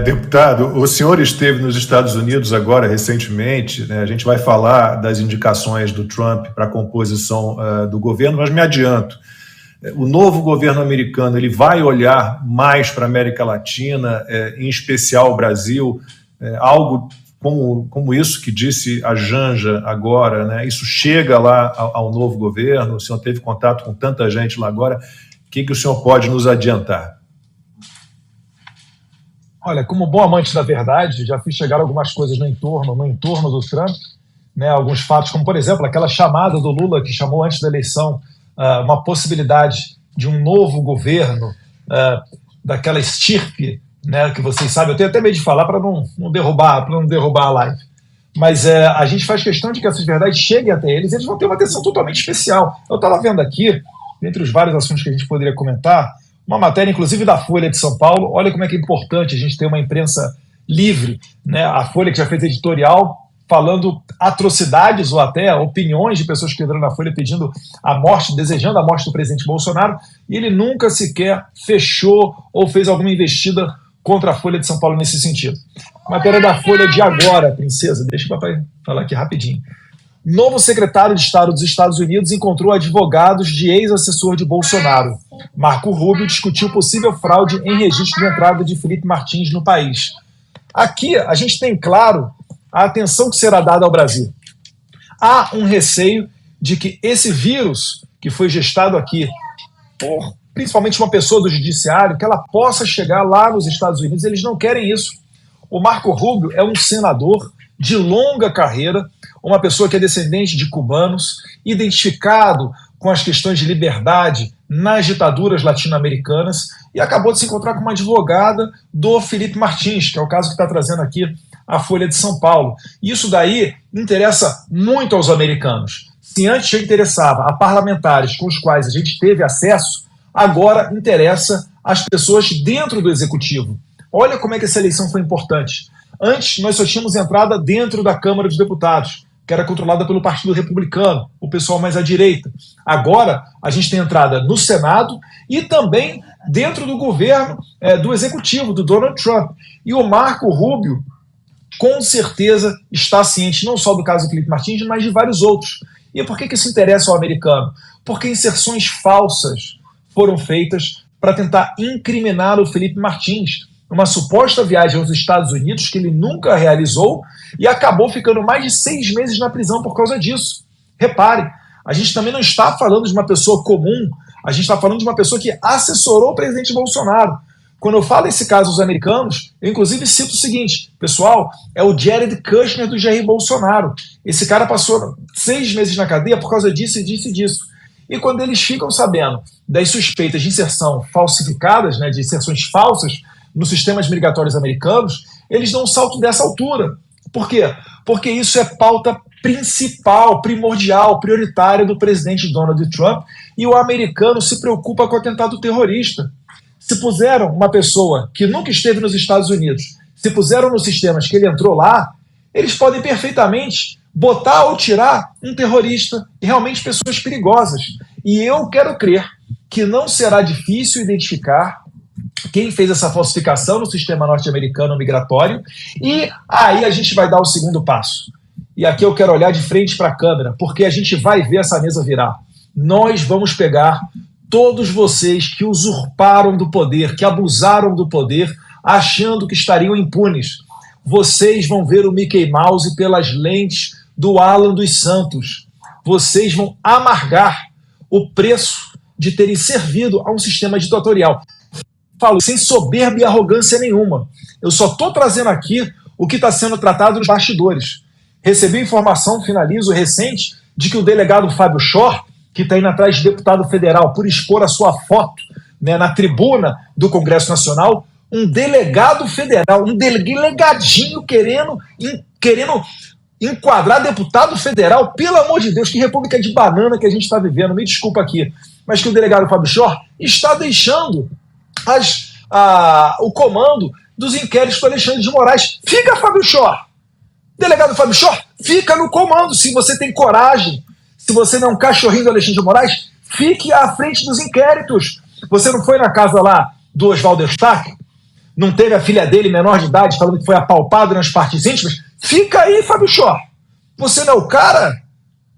Deputado, o senhor esteve nos Estados Unidos agora, recentemente, né? A gente vai falar das indicações do Trump para a composição do governo, mas me adianto. O novo governo americano ele vai olhar mais para a América Latina, em especial o Brasil, algo como isso que disse a Janja agora, né? Isso chega lá ao novo governo, o senhor teve contato com tanta gente lá agora, o que o senhor pode nos adiantar? Olha, como bom amante da verdade, já fiz chegar algumas coisas no entorno do Trump, né, alguns fatos, como por exemplo, aquela chamada do Lula que chamou antes da eleição uma possibilidade de um novo governo, daquela estirpe, né, que vocês sabem, eu tenho até medo de falar para não derrubar a live. Mas a gente faz questão de que essas verdades cheguem até eles, e eles vão ter uma atenção totalmente especial. Eu estava vendo aqui, entre os vários assuntos que a gente poderia comentar, uma matéria, inclusive, da Folha de São Paulo. Olha como é que é importante a gente ter uma imprensa livre, né? A Folha que já fez editorial falando atrocidades ou até opiniões de pessoas que entraram na Folha pedindo a morte, desejando a morte do presidente Bolsonaro, e ele nunca sequer fechou ou fez alguma investida contra a Folha de São Paulo nesse sentido. Matéria da Folha de agora, princesa, deixa o papai falar aqui rapidinho. Novo secretário de Estado dos Estados Unidos encontrou advogados de ex-assessor de Bolsonaro. Marco Rubio discutiu possível fraude em registro de entrada de Felipe Martins no país. Aqui a gente tem claro a atenção que será dada ao Brasil. Há um receio de que esse vírus que foi gestado aqui por principalmente uma pessoa do judiciário, que ela possa chegar lá nos Estados Unidos. Eles não querem isso. O Marco Rubio é um senador de longa carreira, uma pessoa que é descendente de cubanos, identificado com as questões de liberdade nas ditaduras latino-americanas, e acabou de se encontrar com uma advogada do Felipe Martins, que é o caso que está trazendo aqui a Folha de São Paulo. Isso daí interessa muito aos americanos. Se antes já interessava a parlamentares com os quais a gente teve acesso, agora interessa às pessoas dentro do executivo. Olha como é que essa eleição foi importante. Antes, nós só tínhamos entrada dentro da Câmara dos Deputados, que era controlada pelo Partido Republicano, o pessoal mais à direita. Agora, a gente tem entrada no Senado e também dentro do governo do Executivo, do Donald Trump. E o Marco Rubio, com certeza, está ciente não só do caso do Felipe Martins, mas de vários outros. E por que isso interessa ao americano? Porque inserções falsas foram feitas para tentar incriminar o Felipe Martins, uma suposta viagem aos Estados Unidos que ele nunca realizou e acabou ficando mais de 6 meses na prisão por causa disso. Repare, a gente também não está falando de uma pessoa comum, a gente está falando de uma pessoa que assessorou o presidente Bolsonaro. Quando eu falo esse caso aos americanos, eu inclusive cito o seguinte, pessoal, é o Jared Kushner do Jair Bolsonaro. Esse cara passou 6 meses na cadeia por causa disso e disso e disso. E quando eles ficam sabendo das suspeitas de inserção falsificadas, né, de inserções falsas, nos sistemas migratórios americanos, eles dão um salto dessa altura. Por quê? Porque isso é pauta principal, primordial, prioritária do presidente Donald Trump, e o americano se preocupa com o atentado terrorista. Se puseram uma pessoa que nunca esteve nos Estados Unidos, se puseram nos sistemas que ele entrou lá, eles podem perfeitamente botar ou tirar um terrorista e realmente pessoas perigosas. E eu quero crer que não será difícil identificar quem fez essa falsificação no sistema norte-americano migratório, e aí a gente vai dar o segundo passo. E aqui eu quero olhar de frente para a câmera, porque a gente vai ver essa mesa virar. Nós vamos pegar todos vocês que usurparam do poder, que abusaram do poder, achando que estariam impunes. Vocês vão ver o Mickey Mouse pelas lentes do Alan dos Santos. Vocês vão amargar o preço de terem servido a um sistema ditatorial. Falo sem soberba e arrogância nenhuma. Eu só estou trazendo aqui o que está sendo tratado nos bastidores. Recebi informação, finalizo, recente, de que o delegado Fábio Shor, que está indo atrás de deputado federal por expor a sua foto, né, na tribuna do Congresso Nacional, um delegado federal, um delegadinho querendo enquadrar deputado federal. Pelo amor de Deus, que república de banana que a gente está vivendo, me desculpa aqui, mas que o delegado Fábio Shor está deixando o comando dos inquéritos do Alexandre de Moraes. Fica, Fábio Shor! Delegado Fábio Shor, fica no comando, se você tem coragem. Se você não é um cachorrinho do Alexandre de Moraes, fique à frente dos inquéritos. Você não foi na casa lá do Oswaldo Eustáquio? não teve a filha dele, menor de idade, falando que foi apalpado nas partes íntimas? Fica aí, Fábio Schor. Você não é o cara?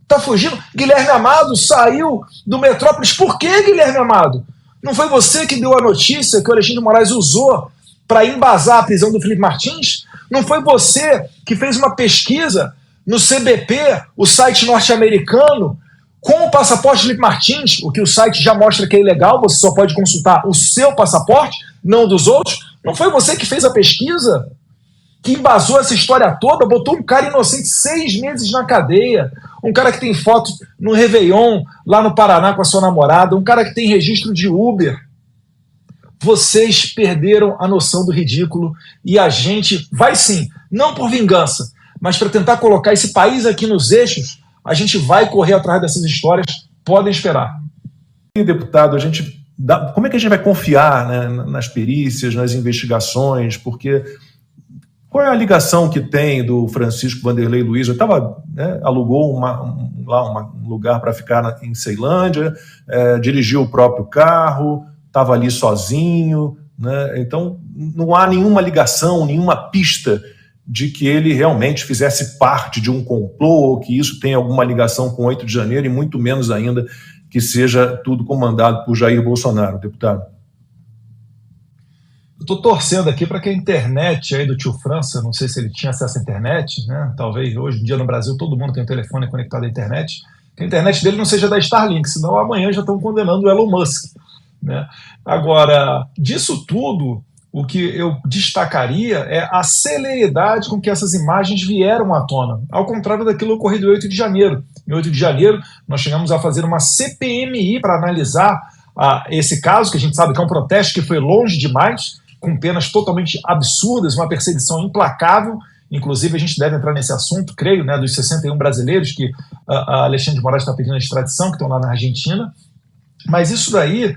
Tá fugindo? Guilherme Amado saiu do Metrópolis. Por que, Guilherme Amado? Não foi você que deu a notícia que o Alexandre de Moraes usou para embasar a prisão do Felipe Martins? Não foi você que fez uma pesquisa no CBP, o site norte-americano, com o passaporte de Felipe Martins, o que o site já mostra que é ilegal, você só pode consultar o seu passaporte, não dos outros? Não foi você que fez a pesquisa? Que embasou essa história toda, botou um cara inocente 6 meses na cadeia, um cara que tem foto no Réveillon, lá no Paraná com a sua namorada, um cara que tem registro de Uber. Vocês perderam a noção do ridículo e a gente vai sim, não por vingança, mas para tentar colocar esse país aqui nos eixos, a gente vai correr atrás dessas histórias, podem esperar. E, deputado, como é que a gente vai confiar, né, nas perícias, nas investigações, porque... Qual é a ligação que tem do Francisco Vanderlei Luiz? Eu alugou um lugar para ficar em Ceilândia, dirigiu o próprio carro, estava ali sozinho, né? Então não há nenhuma ligação, nenhuma pista de que ele realmente fizesse parte de um complô, ou que isso tenha alguma ligação com 8 de janeiro, e muito menos ainda que seja tudo comandado por Jair Bolsonaro, deputado. Estou torcendo aqui para que a internet aí do tio França, não sei se ele tinha acesso à internet, né? Talvez hoje em dia no Brasil todo mundo tem um telefone conectado à internet, que a internet dele não seja da Starlink, senão amanhã já estão condenando o Elon Musk, né? Agora, disso tudo, o que eu destacaria é a celeridade com que essas imagens vieram à tona, ao contrário daquilo ocorrido em 8 de janeiro. Em 8 de janeiro, nós chegamos a fazer uma CPMI para analisar esse caso, que a gente sabe que é um protesto que foi longe demais, com penas totalmente absurdas, uma perseguição implacável. Inclusive, a gente deve entrar nesse assunto, creio, né, dos 61 brasileiros que a Alexandre de Moraes está pedindo a extradição, que estão lá na Argentina. Mas isso daí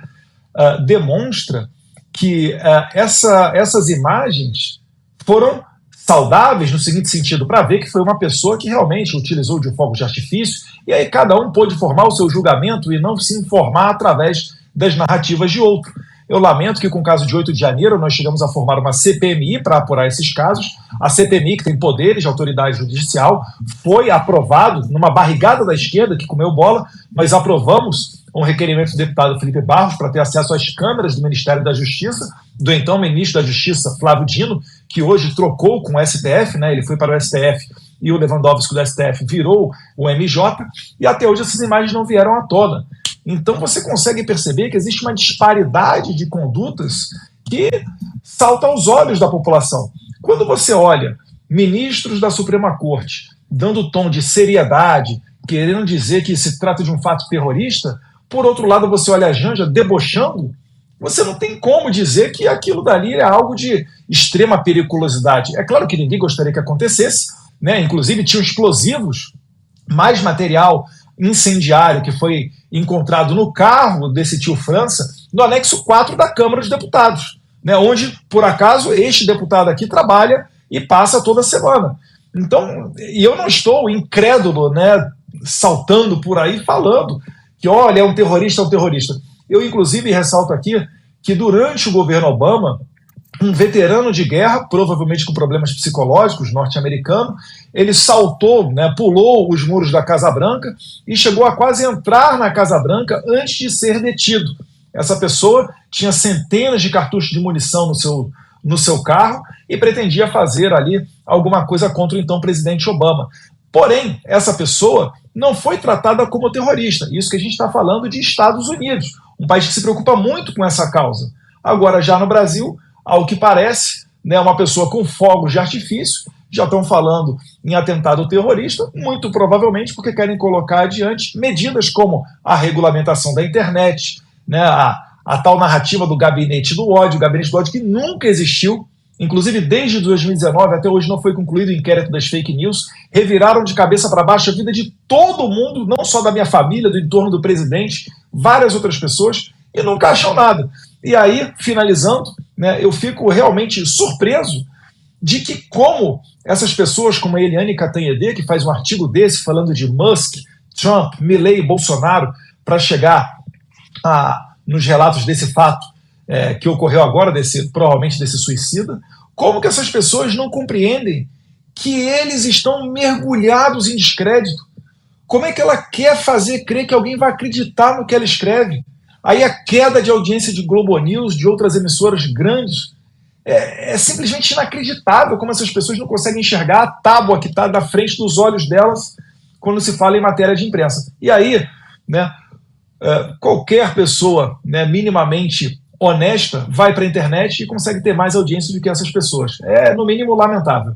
demonstra que essas imagens foram saudáveis no seguinte sentido, para ver que foi uma pessoa que realmente utilizou de fogos de artifício, e aí cada um pôde formar o seu julgamento e não se informar através das narrativas de outro. Eu lamento que com o caso de 8 de janeiro nós chegamos a formar uma CPMI para apurar esses casos. A CPMI, que tem poderes de autoridade judicial, foi aprovado numa barrigada da esquerda que comeu bola. Nós aprovamos um requerimento do deputado Felipe Barros para ter acesso às câmeras do Ministério da Justiça, do então ministro da Justiça, Flávio Dino, que hoje trocou com o STF, né? Ele foi para o STF e o Lewandowski do STF virou o MJ, e até hoje essas imagens não vieram à tona. Então você consegue perceber que existe uma disparidade de condutas que salta aos olhos da população. Quando você olha ministros da Suprema Corte dando tom de seriedade, querendo dizer que se trata de um fato terrorista, por outro lado você olha a Janja debochando, você não tem como dizer que aquilo dali é algo de extrema periculosidade. É claro que ninguém gostaria que acontecesse, né? Inclusive tinham explosivos, mais material incendiário que foi encontrado no carro desse tio França, no anexo 4 da Câmara dos Deputados, né, onde, por acaso, este deputado aqui trabalha e passa toda semana. Então, e eu não estou incrédulo, né, saltando por aí falando que, olha, é um terrorista, é um terrorista. Eu, inclusive, ressalto aqui que durante o governo Obama, um veterano de guerra, provavelmente com problemas psicológicos, norte-americano, ele saltou, né, pulou os muros da Casa Branca e chegou a quase entrar na Casa Branca antes de ser detido. Essa pessoa tinha centenas de cartuchos de munição no seu carro e pretendia fazer ali alguma coisa contra o então presidente Obama. Porém, essa pessoa não foi tratada como terrorista. Isso que a gente está falando de Estados Unidos, um país que se preocupa muito com essa causa. Agora, já no Brasil, ao que parece, né, uma pessoa com fogos de artifício, já estão falando em atentado terrorista, muito provavelmente porque querem colocar adiante medidas como a regulamentação da internet, né, a tal narrativa do gabinete do ódio, que nunca existiu, inclusive desde 2019 até hoje não foi concluído o inquérito das fake news, reviraram de cabeça para baixo a vida de todo mundo, não só da minha família, do entorno do presidente, várias outras pessoas, e nunca acham nada. E aí, finalizando, né, eu fico realmente surpreso de que como essas pessoas como a Eliane Cantanhede, que faz um artigo desse falando de Musk, Trump, Milley e Bolsonaro para chegar nos relatos desse fato, que ocorreu agora, provavelmente desse suicida, como que essas pessoas não compreendem que eles estão mergulhados em descrédito? Como é que ela quer fazer crer que alguém vai acreditar no que ela escreve? Aí a queda de audiência de Globo News, de outras emissoras grandes, é simplesmente inacreditável como essas pessoas não conseguem enxergar a tábua que está na frente dos olhos delas quando se fala em matéria de imprensa. E aí, né, qualquer pessoa, né, minimamente honesta vai para a internet e consegue ter mais audiência do que essas pessoas. É, no mínimo, lamentável.